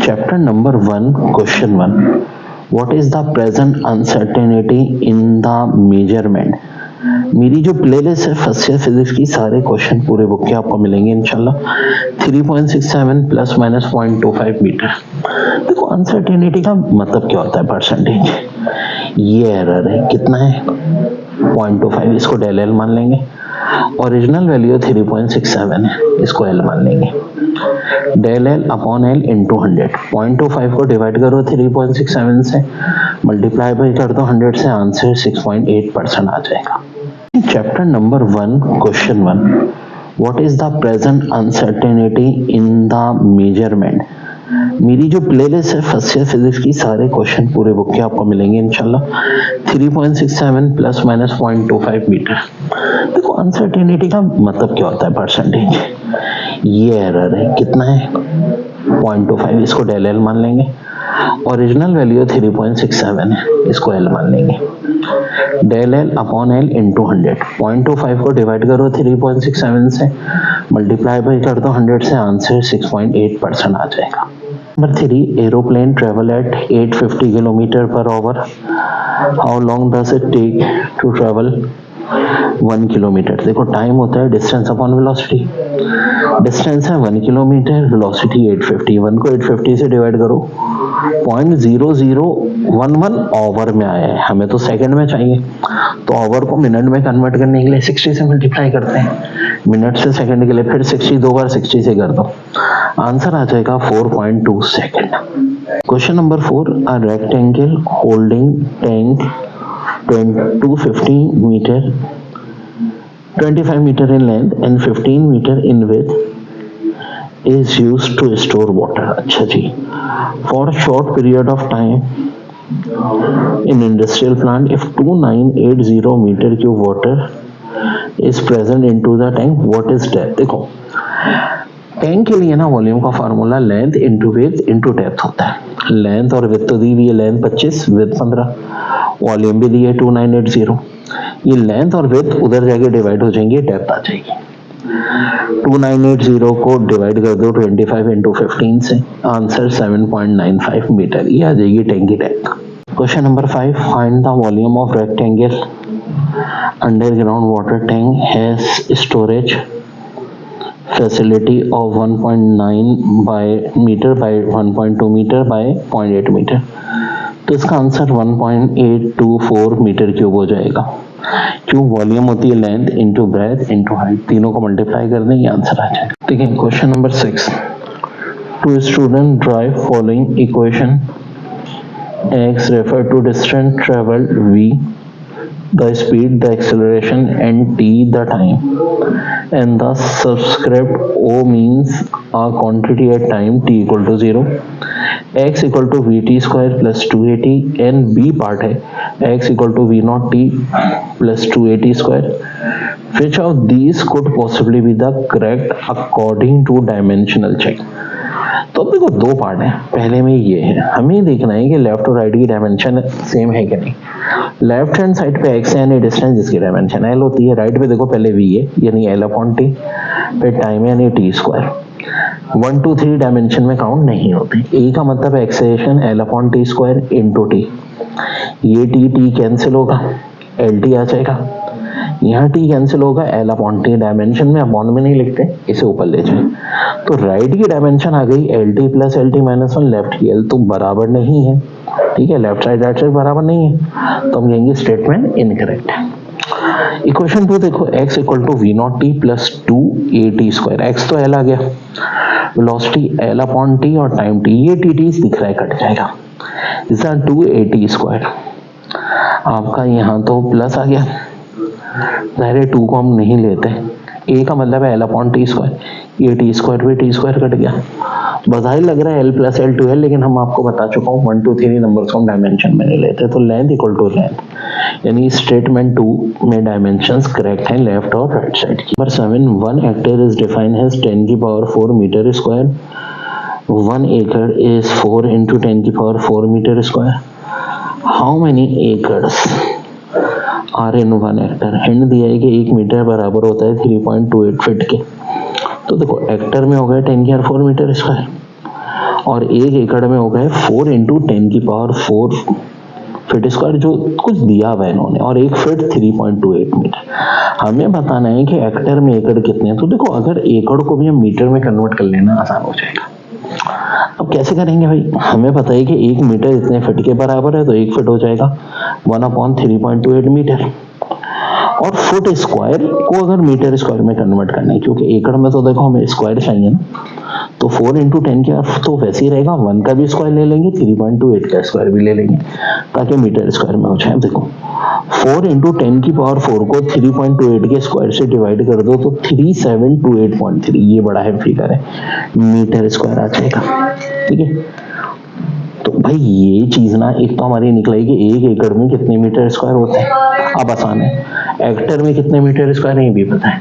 Chapter number 1, question 1. What is the present uncertainty in the measurement? मेरी जो playlist है first year physics की सारे क्वेश्चन पूरे बुक के आपको मिलेंगे इंशाल्लाह। 3.67 प्लस माइनस 0.25 मीटर। देखो अनसर्टेनिटी का मतलब क्या होता है, परसेंटेज। ये एरर है, कितना है 0.25, इसको डेल एल मान लेंगे। ओरिजिनल वैल्यू 3.67 है, इसको एल मान लेंगे। Del L upon L into 100। 0.25 को डिवाइड करो 3.67 से, मल्टीप्लाई बाई कर दो 100 से, आंसर 6.8% आ जाएगा। Chapter number 1, question 1. What is the present uncertainty in the measurement? मेरी जो प्लेलिस्ट है फर्स्ट ईयर फिजिक्स की सारे क्वेश्चन पूरे बुक के आपको मिलेंगे इंशाल्लाह। 3.67 प्लस माइनस 0.25 मीटर। देखो अनसर्टेनिटी का मतलब क्या होता है, परसेंटेज। ये एरर है, कितना है 0.25, इसको डेल एल मान लेंगे। ओरिजिनल वैल्यू 3.67 है, इसको एल मान लेंगे। Del L upon L into 100। 0.25 को डिवाइड करो 3.67 से, मल्टीप्लाई बाई कर दो 100 से, आंसर 6.8% आ जाएगा। Number 3, aeroplane travel at 850 kilometre per hour. How long does it take to travel 1 kilometre? देखो टाइम होता है डिस्टेंस अपॉन वेलोसिटी। डिस्टेंस है 1 किलोमीटर, वेलोसिटी 850। 1 को 850 से डिवाइड करो, 0.0011 आवर में आया है, हमें तो सेकंड में चाहिए, तो आवर को मिनट में कन्वर्ट करने के लिए 60 से मल्टीप्लाई करते हैं। मिनट से सेकंड के लिए फिर 60 दो बार 60 से कर दो, आंसर आ जाएगा 4.2 second. Question number 4, a rectangle holding tank 250 metre 25 meter in length and 15 meter in width is used to store water. अच्छा जी, for a short period of time in industrial plant, if 2980 meter cube water is present into the tank, what is depth? देखो tank के लिए ना volume का formula length into width into depth होता है। Length और width तो दी हुई है, लेंथ 25, विड्थ 15, वॉल्यूम भी दी है 2980। ये लेंथ और विड्थ उधर जाके डिवाइड हो जाएंगे, डेप्थ आ जाएगी। 2980 को डिवाइड कर दो 25 इंटू 15 से, आंसर 7.95 मीटर, ये आ जाएगी टैंक की depth. Question number 5, find the volume of rectangle underground water tank has storage facility of 1.9 metre by 1.2 metre by 0.8 metre, तो इसका आंसर 1.824 मीटर क्यूब हो जाएगा। क्यों? वॉल्यूम होती है length into breadth into height, तीनों को मल्टीप्लाई कर दें, ये आंसर आ जाएगा। ठीक है, question number 6, two student drive following equation, x refer to distance travelled v, the speed, the acceleration, and t the time, and the subscript o means a quantity at time t equal to 0, x equal to vt square plus 2at, and b part है x equal to v naught t plus 2at square. Which of these could possibly be the correct according to dimensional check? तो अब देखो दो part है, पहले में ये है, हमें देखना है कि लेफ्ट और राइट की डायमेंशन सेम है कि नहीं। लेफ्ट हैंड साइड पे x है यानी डिस्टेंस जिसकी डायमेंशन l होती है, राइट पे देखो पहले v है यानी l अपॉन टी, फिर टाइम है यानी t स्क्वायर। 1 2 3 डायमेंशन में काउंट नहीं होते। a का मतलब acceleration l upon t square into t, ये t कैंसिल होगा, lt आ जाएगा, यहाँ t कैंसिल होगा, l अपॉन टी डायमेंशन में अपॉन में नहीं लिखते, इसे ऊपर ले जाए, तो राइट की डायमेंशन आ गई lt plus lt minus 1, left की l तो बराबर नहीं है। ठीक है, लेफ्ट साइड राइट साइड बराबर नहीं है, तो हम कहेंगे स्टेटमेंट इनकरेक्ट है। इक्वेशन 2 देखो, x equal to v not t plus 2at square, x तो l आ गया, वेलोसिटी l अपॉन टी और टाइम t, ये टी दिख रहा है, कट जाएगा, इसका 2at स्क्वायर आपका यहाँ तो प्लस आ गया, ज़ाहिर है 2 को हम नहीं लेते, a का मतलब है l अपॉन टी स्क्वायर, ये टी स्क्वायर भी टी स्क्वायर कट गया, बज़ाहिर लग रहा है l प्लस l 2 है, लेकिन हम आपको बता चुका हूँ 1 2 3 नंबर्स को हम डायमेंशन में नहीं लेते, तो लेंथ इक्वल टू लेंथ, यानी स्टेटमेंट 2 में डायमेंशंस करेक्ट हैं लेफ्ट और राइट साइड की। Number 7, 1 hectare is defined as 10 की power 4 metre square, 1 acre is 4 into 10 की power 4 metre square, how many acres are in 1 hectare? Hint दिया है कि 1 मीटर बराबर होता है 3.28 फीट के, तो देखो हेक्टर में हो गया 10 की पावर 4 मीटर स्क्वायर, और 1 एकड़ में हो गए 4 इंटू 10 की पावर 4 फीट स्क्वायर, जो कुछ दिया हुआ है इन्होंने, और 1 फीट 3.28 मीटर। हमें बताना है कि हेक्टेयर में एकड़ कितने हैं। तो देखो अगर एकड़ को भी हम मीटर में कन्वर्ट कर लेना आसान हो जाएगा। अब कैसे करेंगे भाई, हमें पता है कि 1 मीटर इतने फीट के बराबर है, तो 1 फीट हो जाएगा 1/3.28 मीटर। और फुट स्क्वायर को अगर मीटर स्क्वायर में कन्वर्ट करना है, क्योंकि एकड़ में तो देखो हमें स्क्वायर चाहिए ना, तो 4 इंटू 10 के तो वैसे ही रहेगा, 1 का भी स्क्वायर ले लेंगे, 3.28 का स्क्वायर भी ले लेंगे ताकि मीटर स्क्वायर में हो जाए। देखो 4 इंटू 10 की पावर 4 को 3.28 के स्क्वायर से डिवाइड कर दो तो 3728.3, ये बड़ा है फिगर है, मीटर स्क्वायर आ जाएगा। ठीक है, तो भाई ये चीज ना एक तो हमारी निकलेगी कि 1 एकड़ में कितने मीटर स्क्वायर होते हैं। अब आसान है, हेक्टेयर में कितने मीटर स्क्वायर है ये भी पता है।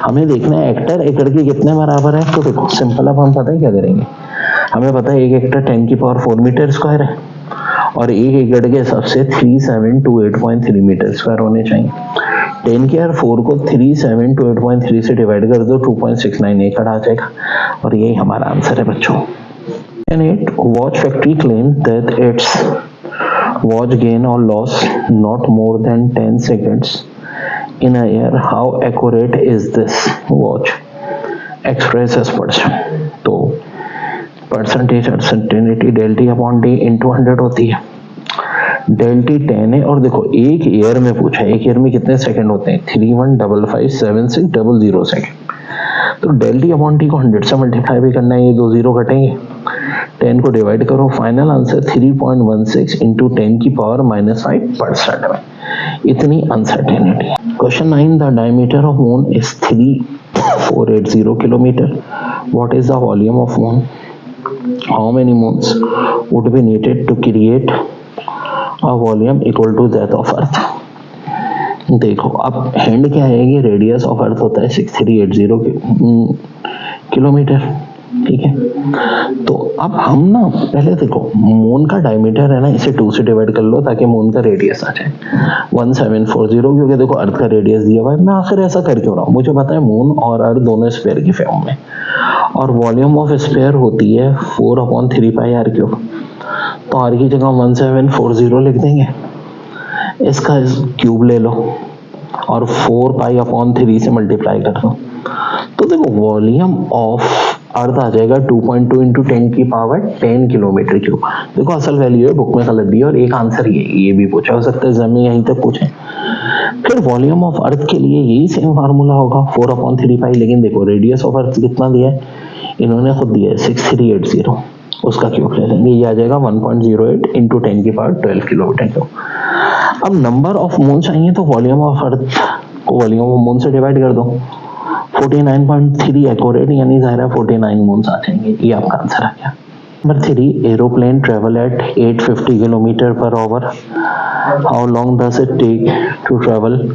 हमें देखना है हेक्टेयर एकड़ के कितने बराबर है। तो देखो सिंपल, अब हम पता है क्या करेंगे, हमें पता है 1 हेक्टेयर 10 की पावर 4 मीटर स्क्वायर है, और 1 एकड़ के हिसाब से 3728.3 मीटर स्क्वायर होने चाहिए। 10 की पावर 4 को 3728.3 से डिवाइड कर दो, 2.69 एकड़ आ जाएगा, और यही हमारा आंसर है बच्चों। And it watch factory claims that its watch gain or loss not more than 10 seconds in a year. How accurate is this watch? Express as percent. तो percentage uncertainty del t upon d into 100 होती है। del t 10 है, और देखो एक year में पूछा है, एक ईयर में कितने सेकंड होते हैं, 31557600 सेकंड। तो del t अपॉन t को 100 से मल्टीप्लाई भी करना है, ये 2 जीरो कटेंगे, 10 को डिवाइड करो, फाइनल आंसर 3.16 इंटू 10 की पावर -5% में, इतनी uncertainty. Question 9, the diameter of moon is 3480 kilometre. What is the volume of moon? How many moons would be needed to create a volume equal to that of earth? देखो अब hand क्या है, ये radius of earth होता है 6380 kilometre. ठीक है, तो अब हम ना पहले देखो मून का डायमीटर है ना, इसे 2 से डिवाइड कर लो ताकि मून का रेडियस आ जाए 1740, क्योंकि देखो अर्थ का रेडियस दिया हुआ है। मैं आखिर ऐसा कर क्यों रहा हूँ, मुझे पता है मून और अर्थ दोनों स्फीयर की फॉर्म में, और वॉल्यूम ऑफ स्फीयर होती है 4/3πr³। तो आर की जगह 1740 लिख देंगे, इसका क्यूब ले लो और 4π/3 से मल्टीप्लाई कर दो, तो देखो वॉल्यूम ऑफ अर्थ आ जाएगा 2.2 इंटू 10 की पावर 10 किलोमीटर क्यूब। देखो असल वैल्यू है, बुक में गलत दिया, और एक आंसर ये भी पूछा हो सकता है एग्जाम में, यहीं तक पूछे। फिर वॉल्यूम ऑफ अर्थ के लिए यही सेम फार्मूला होगा 4/3π, लेकिन देखो रेडियस ऑफ अर्थ कितना दिया है, इन्होंने खुद दिया है 6380, उसका क्यूब ले लेंगे, ये आ जाएगा 1.08 इंटू 10 की पावर 12 किलोमीटर क्यूब। अब नंबर ऑफ मून चाहिए, तो वॉल्यूम ऑफ अर्थ को वॉल्यूम ऑफ मून से डिवाइड कर दो, 49.3 एक्यूरेट, यानी जाहिर है 49 मून्स आ जाएंगे, ये आपका आंसर आ गया। Number 3, aeroplane travel at 850 kilometre per hour. How long does it take to travel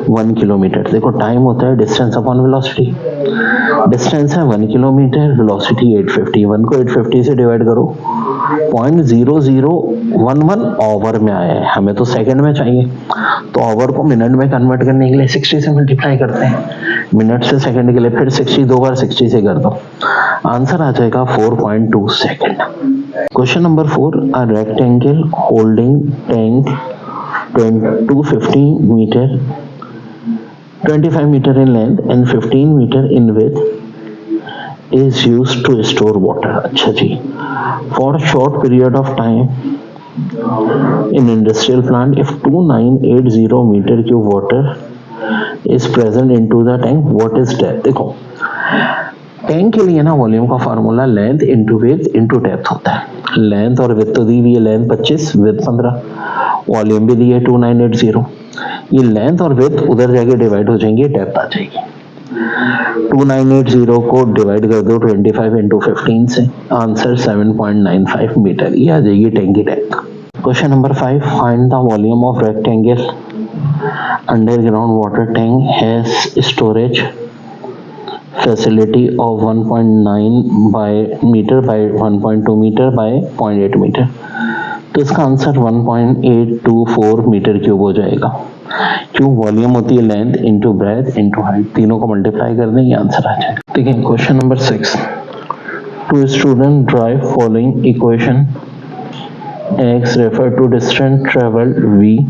1 kilometre? देखो टाइम होता है डिस्टेंस अपॉन वेलोसिटी, डिस्टेंस है 1 किलोमीटर, वेलोसिटी 850, 1 को 850 से डिवाइड करो, 0.0011 आवर में आया है, हमें तो सेकंड में चाहिए, तो आवर को मिनट में कन्वर्ट करने के लिए 60 से मल्टीप्लाई करते हैं, मिनट से सेकंड के लिए फिर 60 दो बार 60 से कर दो, आंसर आ जाएगा 4.2 second. Question number 4, a rectangle holding tank 215 metre 25 meter in length and 15 meter in width is used to store water. अच्छा जी, for a short period of time in industrial plant, if 2980 meter cube water is present into the tank, what is depth? देखो tank के लिए ना volume का formula length into width into depth होता है। Length और width तो दी हुई है, लेंथ 25 विड्थ 15, वॉल्यूम भी दी है 2980, ये लेंथ और विड्थ उधर जाके डिवाइड हो जाएंगे, डेप्थ आ जाएगी। 2980 को डिवाइड कर दो 25 इंटू 15 से, आंसर 7.95 मीटर, ये आ जाएगी टैंक की depth. Question number 5, find the volume of rectangle underground water tank has storage facility of 1.9 metre by 1.2 metre by 0.8 metre, तो इसका आंसर 1.824 मीटर क्यूब हो जाएगा। क्यों? वॉल्यूम होती है length into breadth into height, तीनों को मल्टीप्लाई कर दें, ये आंसर आ जाएगा। ठीक है, question number 6, Two students drive following equation. X refer to distance traveled, V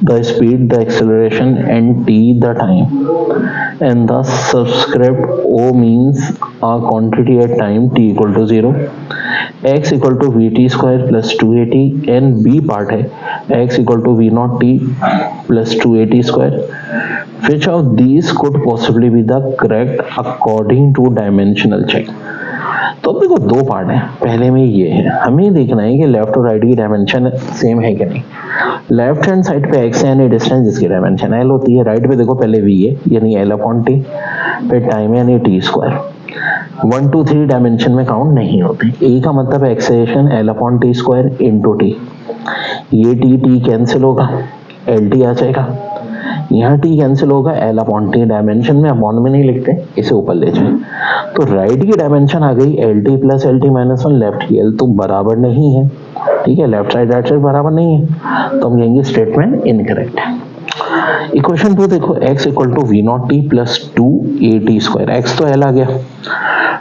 the speed, the acceleration, and T the time. And the subscript O means a quantity at time t equal to 0. X equal to Vt square plus 2at, and B part है x equal to V naught t plus 2at square. Which of these could possibly be the correct according to dimensional check? तो अब देखो दो part है, पहले में ये है, हमें देखना है कि लेफ्ट और राइट की डायमेंशन सेम है कि नहीं। लेफ्ट हैंड साइड पे x है यानी डिस्टेंस जिसकी डायमेंशन l होती है, राइट पे देखो पहले v है यानी l अपॉन टी, फिर टाइम यानी t स्क्वायर। 1 2 3 डायमेंशन में काउंट नहीं होते। a का मतलब acceleration l upon t square into T, ये t कैंसिल होगा, lt आ जाएगा, यहाँ t कैंसिल होगा, l अपॉन टी डायमेंशन में अपॉन में नहीं लिखते, इसे ऊपर ले जाए। तो राइट की डायमेंशन आ गई lt plus lt minus 1, left की l तो बराबर नहीं है, ठीक है, लेफ्ट साइड राइट साइड बराबर नहीं है, तो हम कहेंगे स्टेटमेंट इनकरेक्ट है। इक्वेशन 2 देखो, x equal to v not t plus 2at square, x तो l आ गया,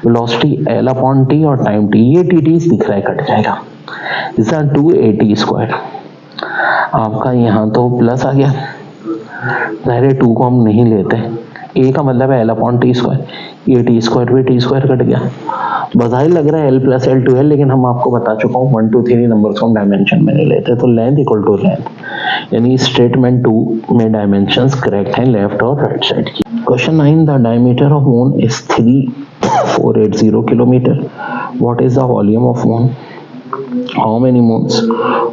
वेलोसिटी l अपॉन टी और टाइम t, ये टी दिख रहा है कट जाएगा, इसका 2at स्क्वायर आपका यहाँ तो प्लस आ गया, जाहिर है 2 को हम नहीं लेते, a का मतलब है l अपॉन टी स्क्वायर, ये टी स्क्वायर भी टी स्क्वायर कट गया, बजाय लग रहा है l plus l to l, लेकिन हम आपको बता चुका हूँ 1 2 3 नंबर्स को हम डायमेंशन में नहीं लेते, तो लेंथ इक्वल टू लेंथ, यानी स्टेटमेंट 2 में डायमेंशंस करेक्ट हैं लेफ्ट और राइट साइड की। Question 9, the diameter of moon is 3480 kilometre, what is the volume of moon, how many moons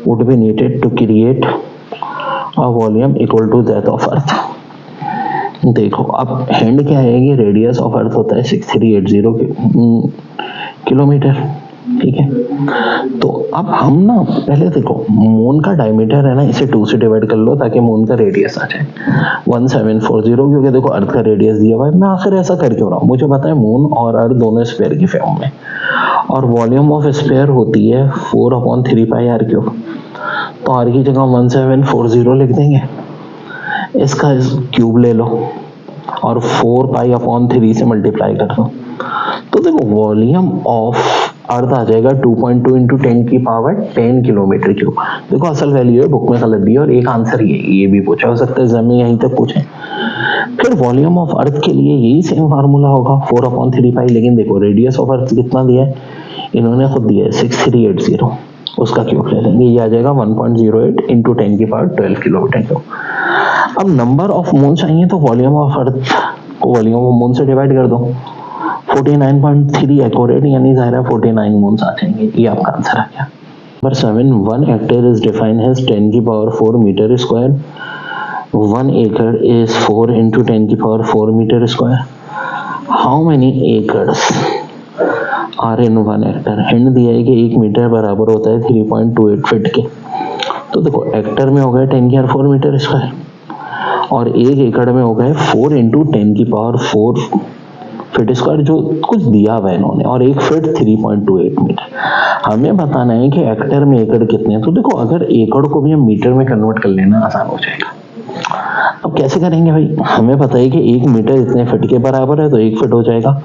would be needed to create a volume equal to that of earth. देखो अब hand क्या है कि radius of earth होता है 6380 kilometre, ठीक है। तो अब हम ना पहले देखो मून का डायमीटर है ना, इसे 2 से डिवाइड कर लो ताकि मून का रेडियस आ जाए 1740, क्योंकि देखो अर्थ का रेडियस दिया हुआ है। मैं आखिर ऐसा कर क्यों रहा हूँ, मुझे पता है मून और अर्थ दोनों स्फीयर की फॉर्म में, और वॉल्यूम ऑफ स्फीयर होती है 4/3 पाई आर क्यूब, तो आर की जगह 1740 लिख देंगे, इसका क्यूब ले लो और 4 पाई/3 से मल्टीप्लाई कर दो, तो देखो वॉल्यूम ऑफ अर्थ आ जाएगा 2.2 इंटू 10 की पावर 10 किलोमीटर क्यूब। देखो असल वैल्यू है, बुक में गलत दी है, और एक आंसर ये भी पूछा हो सकता है एग्जाम में, यहीं तक पूछे। फिर वॉल्यूम ऑफ अर्थ के लिए यही सेम फार्मूला होगा 4/3 पाई, लेकिन देखो रेडियस ऑफ अर्थ कितना दिया है, इन्होंने खुद दिया है 6380, उसका क्यूब ले लेंगे, ये आ जाएगा 1.08 इंटू 10 की पावर 12 किलोमीटर क्यूब। अब नंबर ऑफ मून चाहिए, तो वॉल्यूम ऑफ अर्थ को वॉल्यूम ऑफ मून से डिवाइड कर दो, 49.3 एक्यूरेट, यानी जाहिर है 49 मून्स आ जाएंगे, ये आपका आंसर आ गया। Number 7, 1 hectare is defined as 10 की पावर 4 मीटर स्क्वायर, 1 एकड़ इज 4 इंटू 10 की power 4 metre square, how many acres are in 1 hectare. Hint दिया है कि 1 मीटर बराबर होता है 3.28 फीट के, तो देखो हेक्टेयर में हो गया 10 की पावर 4 मीटर स्क्वायर, और 1 एकड़ में हो गए 4 इंटू 10 की पावर 4 फीट स्क्वायर, जो कुछ दिया हुआ है इन्होंने, और 1 फीट 3.28 मीटर। हमें बताना है कि हेक्टेयर में एकड़ कितने हैं, तो देखो अगर एकड़ को भी हम मीटर में कन्वर्ट कर लेना आसान हो जाएगा। अब कैसे करेंगे भाई, हमें पता है कि 1 मीटर इतने फीट के बराबर है, तो 1 फीट हो जाएगा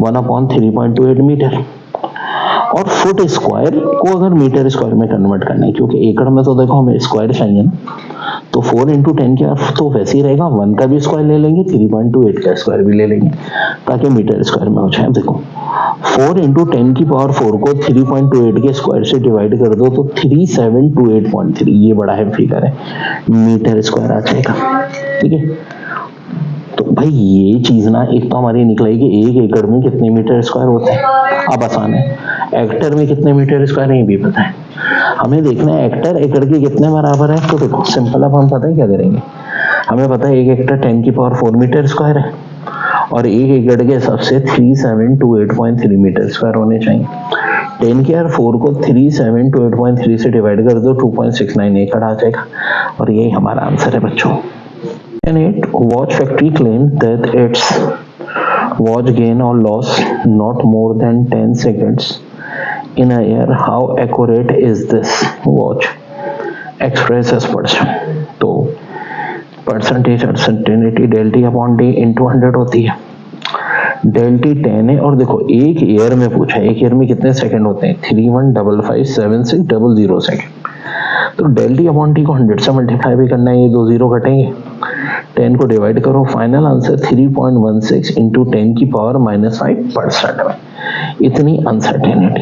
1/3.28 मीटर, और फुट स्क्वायर को अगर मीटर स्क्वायर में कन्वर्ट करना है, क्योंकि एकड़ में तो देखो हमें स्क्वायर चाहिए ना, तो 4 इंटू 10 का तो वैसे ही रहेगा, 1 का भी स्क्वायर ले लेंगे, 3.28 का स्क्वायर भी ले लेंगे, ताकि मीटर स्क्वायर में हो जाए। देखो 4 इंटू 10 की पावर 4 को 3.28 के स्क्वायर से डिवाइड कर दो, तो 3728.3, ये बड़ा है फिगर है, मीटर स्क्वायर आ जाएगा, ठीक है। तो भाई ये चीज ना एक तो हमारी निकलेगी 1 एकड़ में कितने मीटर स्क्वायर होते हैं, अब आसान है, हेक्टेयर में कितने मीटर स्क्वायर है ये भी पता है, हमें देखना है हेक्टेयर एकड़ के कितने बराबर है। तो देखो सिंपल, अब हम पता है क्या करेंगे, हमें पता है 1 हेक्टेयर 10 की पावर 4 मीटर स्क्वायर है, और 1 एकड़ के हिसाब से 3728.3 मीटर स्क्वायर होने चाहिए। 10 की पावर 4 को 3728.3 से डिवाइड कर दो, 2.69 एकड़ आ जाएगा, और यही हमारा आंसर है बच्चों। And it watch factory claims that its watch gain or loss not more than 10 seconds in a year. How accurate is this watch? Express as percent. तो percentage uncertainty delta upon D into 100 होती है। Del T 10 है और देखो एक year में पूछा है, एक ईयर में कितने सेकंड होते हैं 31557600 सेकंड। तो डेल टी अपॉन टी को 100 से मल्टीप्लाई भी करना है, ये दो जीरो कटेंगे, 10 को डिवाइड करो, फाइनल आंसर 3.16 इंटू 10 की पावर -5% में। इतनी अनसर्टेनिटी।